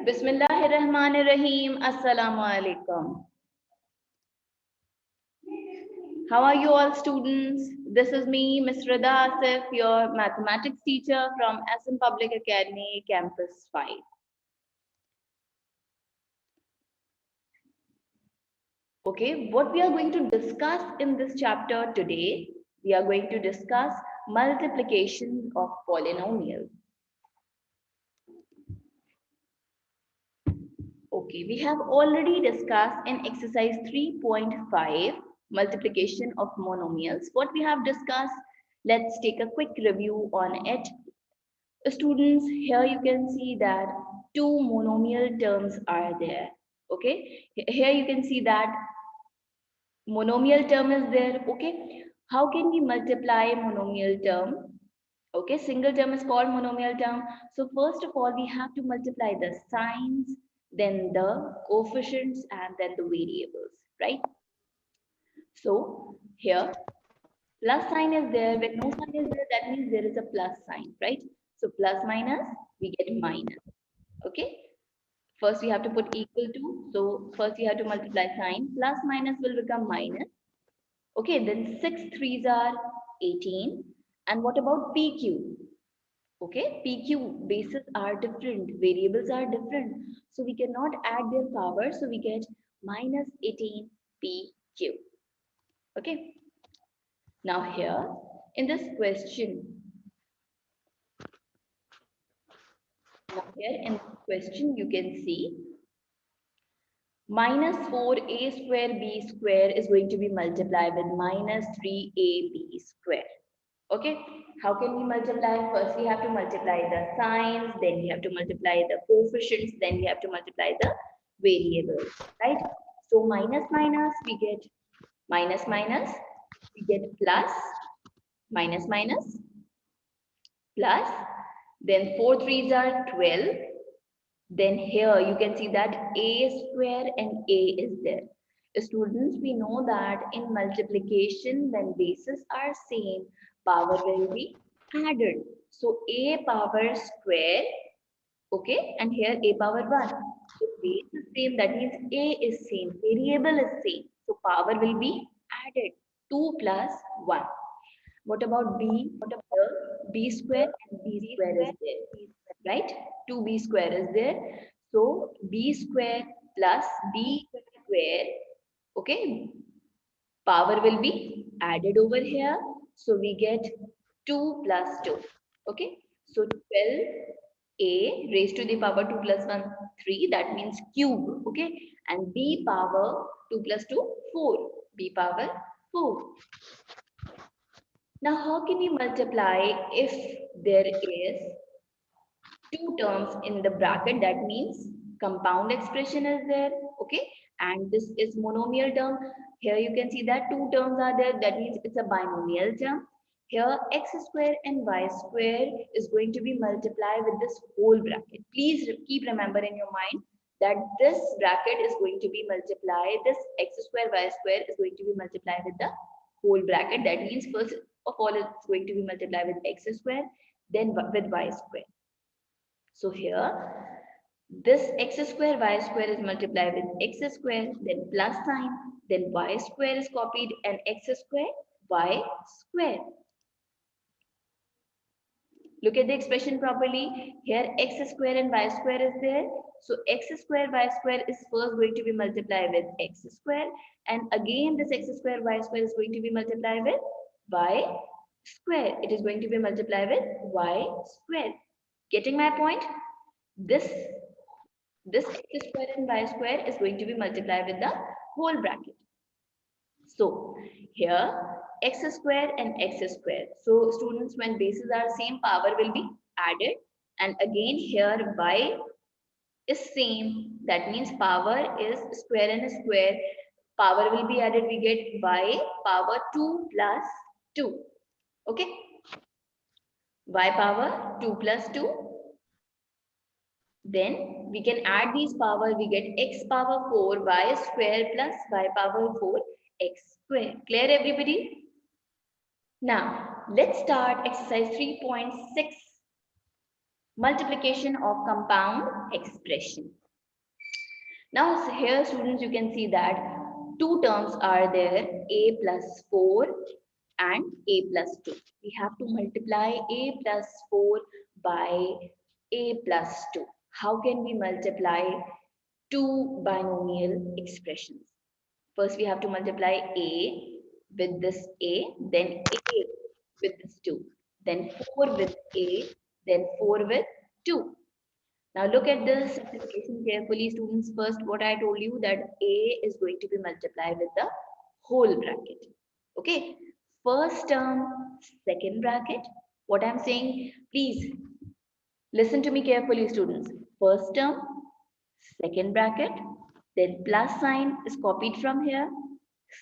Bismillahirrahmanirrahim. Assalamu alaikum. How are you all, students? This is me, Ms. Rida Asif, your mathematics teacher from SM Public Academy, Campus 5. Okay, what we are going to discuss in this chapter today, we are going to discuss multiplication of polynomials. Okay, we have already discussed in exercise 3.5 multiplication of monomials. What we have discussed, let's take a quick review on it. Students, here you can see that two monomial terms are there. Okay, here you can see that monomial term is there. Okay, how can we multiply monomial term? Okay, single term is called monomial term. So first of all, we have to multiply the signs, then the coefficients, and then the variables, right? So here, plus sign is there. When no sign is there, that means there is a plus sign, right? So plus minus, we get minus. Okay. First, we have to put equal to. So first, we have to multiply sign. Plus minus will become minus. Okay. Then 6 threes are 18. And what about PQ? Okay, PQ bases are different, variables are different. So we cannot add their power. So we get minus 18 PQ. Okay. Now here in this question, you can see minus 4a square b square is going to be multiplied with minus 3ab square. Okay, how can we multiply? First, we have to multiply the signs, then we have to multiply the coefficients, then we have to multiply the variables, right? So minus minus, we get minus minus, we get plus, minus minus, plus, then 4 threes are 12. Then here you can see that a square and a is there. Students, we know that in multiplication, when bases are same, power will be added. So a power square, okay, and here a power 1. So base is same, that means a is same, variable is same. So power will be added. 2 plus 1. What about b? What about b square and b square is there, right? 2b square is there. So b square plus b square, okay, power will be added over here. So we get 2 plus 2. Okay. So 12a raised to the power 2 plus 1, 3. That means cube. Okay. And b power 2 plus 2, 4. B power 4. Now, how can we multiply if there is two terms in the bracket? That means compound expression is there, okay? And this is monomial term. Here you can see that two terms are there. That means it's a binomial term. Here x square and y square is going to be multiplied with this whole bracket. Please keep remember in your mind that this bracket is going to be multiplied. This x square y square is going to be multiplied with the whole bracket. That means first of all it's going to be multiplied with x square, then with y square. So here, this x square, y square is multiplied with x square, then plus sign, then y square is copied and x square, y square. Look at the expression properly. Here x square and y square is there. So x square, y square is first going to be multiplied with x square. And again this x square, y square is going to be multiplied with y square. It is going to be multiplied with y square. Getting my point? This x square and y square is going to be multiplied with the whole bracket. So here x square and x square. So students, when bases are same, power will be added. And again here y is same. That means power is square and square. Power will be added. We get y power 2 plus 2. Okay. Y power 2 plus 2. Then we can add these power. We get x power 4 y square plus y power 4 x square. Clear everybody? Now let's start exercise 3.6. multiplication of compound expression. Now here students, you can see that two terms are there, a plus 4 and a plus 2. We have to multiply a plus 4 by a plus 2. How can we multiply two binomial expressions? First we have to multiply a with this a, then a with this 2, then 4 with a, then 4 with 2. Now look at this simplification carefully, students. First, what I told you that a is going to be multiplied with the whole bracket. Okay. First term, second bracket. What I'm saying, please listen to me carefully, students. First term, second bracket, then plus sign is copied from here.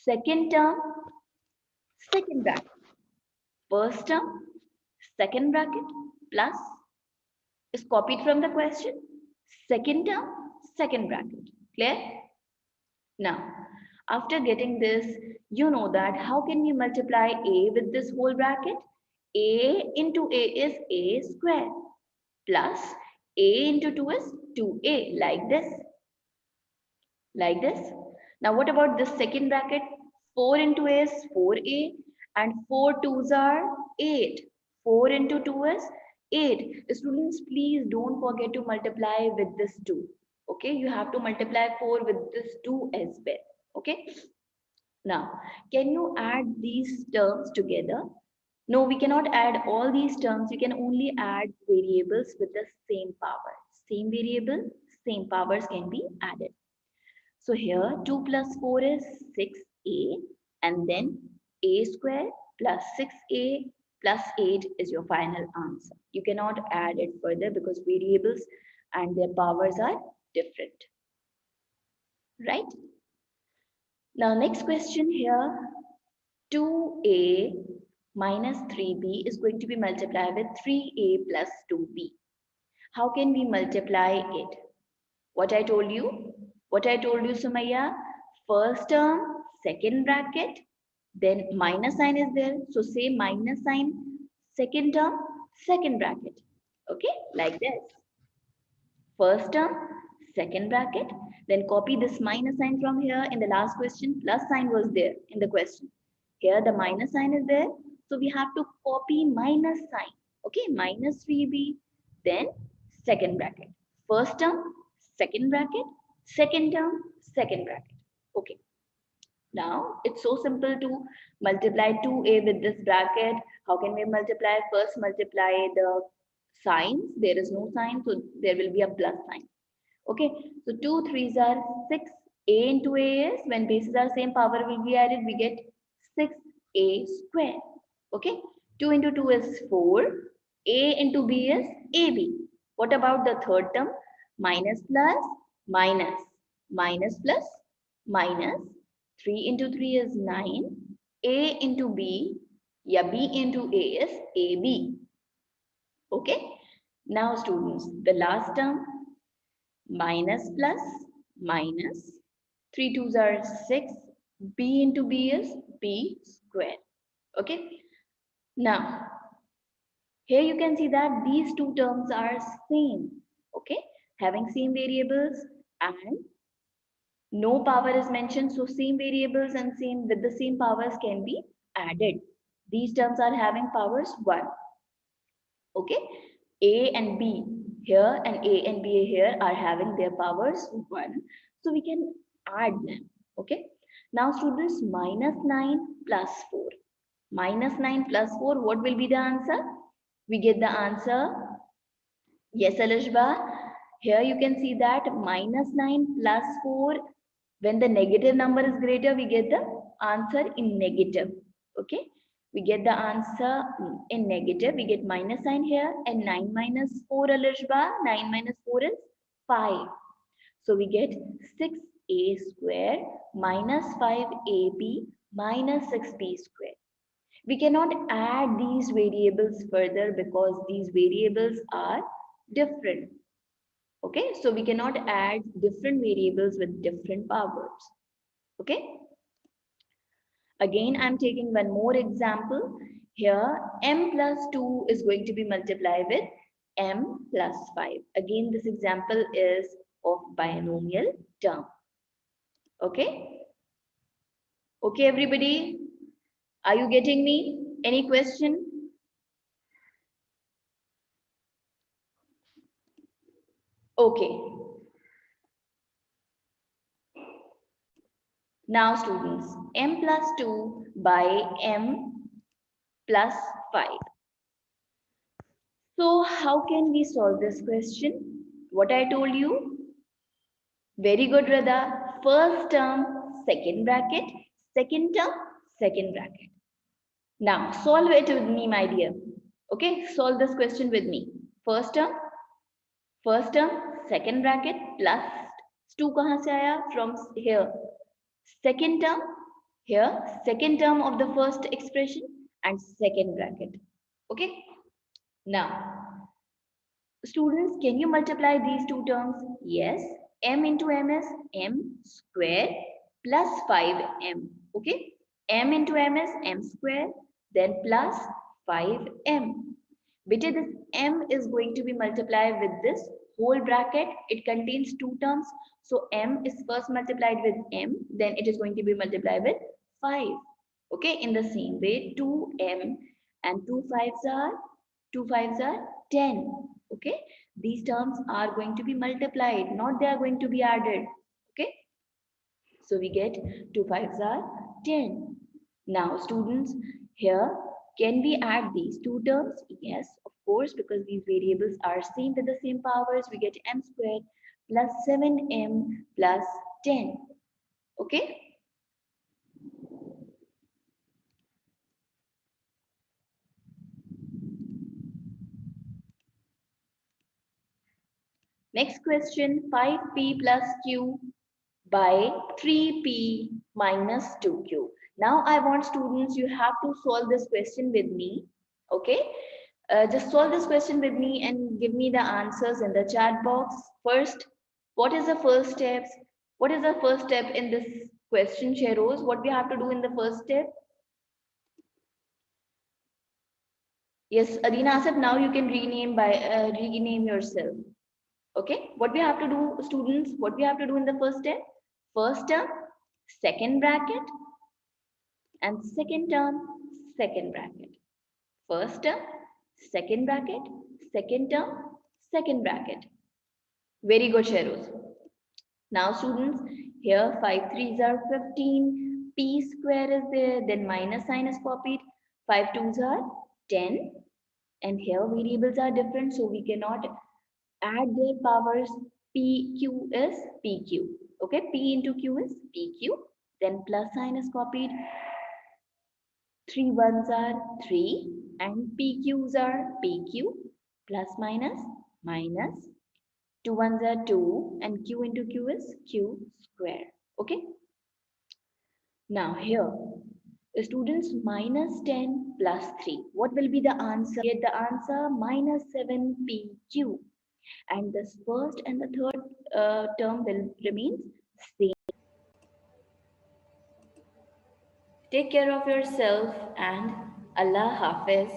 Second term, second bracket. First term, second bracket, plus is copied from the question. Second term, second bracket. Clear? Now, after getting this, you know that how can we multiply a with this whole bracket? A into a is a square plus a into 2 is 2a, like this. Like this. Now, what about this second bracket? 4 into a is 4a and 4 twos are 8. 4 into 2 is 8. Students, please don't forget to multiply with this 2. Okay, you have to multiply 4 with this 2 as well. Okay, now can you add these terms together? No, we cannot add all these terms. You can only add variables with the same power. Same variable, same powers can be added. So here 2 plus 4 is 6a, and then a square plus 6a plus 8 is your final answer. You cannot add it further because variables and their powers are different. Right? Now next question here, 2a minus 3b is going to be multiplied with 3a plus 2b. How can we multiply it? What I told you? What I told you, Sumaya? First term, second bracket, then minus sign is there. So say minus sign, second term, second bracket. Okay, like this. First term, second bracket, then copy this minus sign from here. In the last question, plus sign was there in the question. Here the minus sign is there. So we have to copy minus sign. Okay, minus 3b, then second bracket. First term, second bracket, second term, second bracket. Okay. Now it's so simple to multiply 2a with this bracket. How can we multiply? First multiply the signs. There is no sign, so there will be a plus sign. Okay, so 2 threes are 6. A into a is, when bases are same, power will be added, we get 6a square. Okay, 2 into 2 is 4. A into b is ab. What about the third term? Minus plus minus, minus plus minus. 3 into 3 is 9. A into b, yeah, b into a is ab. Okay, now students, the last term, minus plus minus, 3 twos are 6, b into b is b square. Okay, now here you can see that these two terms are same. Okay, having same variables and no power is mentioned, so same variables and same with the same powers can be added. These terms are having powers 1. Okay, a and b here and a and b here are having their powers 1, so we can add them. Okay, now students, minus 9 plus 4, minus 9 plus 4, what will be the answer? We get the answer, yes Alishba, here you can see that minus 9 plus 4, when the negative number is greater, we get the answer in negative. Okay, we get the answer in negative. We get minus sign here, and 9 minus 4, Alishba, 9 minus 4 is 5. So we get 6a square minus 5ab minus 6b square. We cannot add these variables further because these variables are different. Okay, so we cannot add different variables with different powers. Okay, again I'm taking one more example. Here m plus 2 is going to be multiplied with m plus 5. Again, this example is of binomial term. Okay? Okay, everybody? Are you getting me? Any question? Okay. Now, students, m plus 2 by m plus 5. So, how can we solve this question? What I told you? Very good, Radha. First term, second bracket. Second term, second bracket. Now, solve it with me, my dear. Okay, solve this question with me. First term, second bracket plus 2 kahan se aaya? From here. Second term, here, second term of the first expression and second bracket. Okay, now, students, can you multiply these two terms? Yes, m into m is m square plus 5m. Okay, m into m is m square, then plus 5m. Beta, this m is going to be multiplied with this whole bracket. It contains two terms. So m is first multiplied with m, then it is going to be multiplied with 5. Okay, in the same way, 2m and 2 fives are 10. Okay, these terms are going to be multiplied, not they are going to be added. Okay, so we get 2 fives are 10. Now, students, here, can we add these two terms? Yes, of course, because these variables are same with the same powers. We get m squared plus 7m plus 10. Okay? Next question, 5p plus q by 3p minus 2q. Now I want students, you have to solve this question with me. Okay, just solve this question with me and give me the answers in the chat box. First, what is the first steps? What is the first step in this question, Sheroz? What we have to do in the first step? Yes, Adina Asif, now you can rename yourself. Okay, what we have to do, students? What we have to do in the first step? First term, second bracket, and second term, second bracket. First term, second bracket, second term, second bracket. Very good, Sheroz. Now, students, here 5 threes are 15, p square is there, then minus sign is copied, 5 twos are 10, and here variables are different, so we cannot add their powers. PQ is PQ. Okay, P into Q is PQ, then plus sign is copied, 3 ones are 3 and PQs are PQ, plus minus minus, 2 ones are 2 and Q into Q is Q square. Okay. Now here, students, minus 10 plus 3. What will be the answer? Get the answer minus 7PQ. And this first and the third term will remain same. Take care of yourself and Allah Hafiz.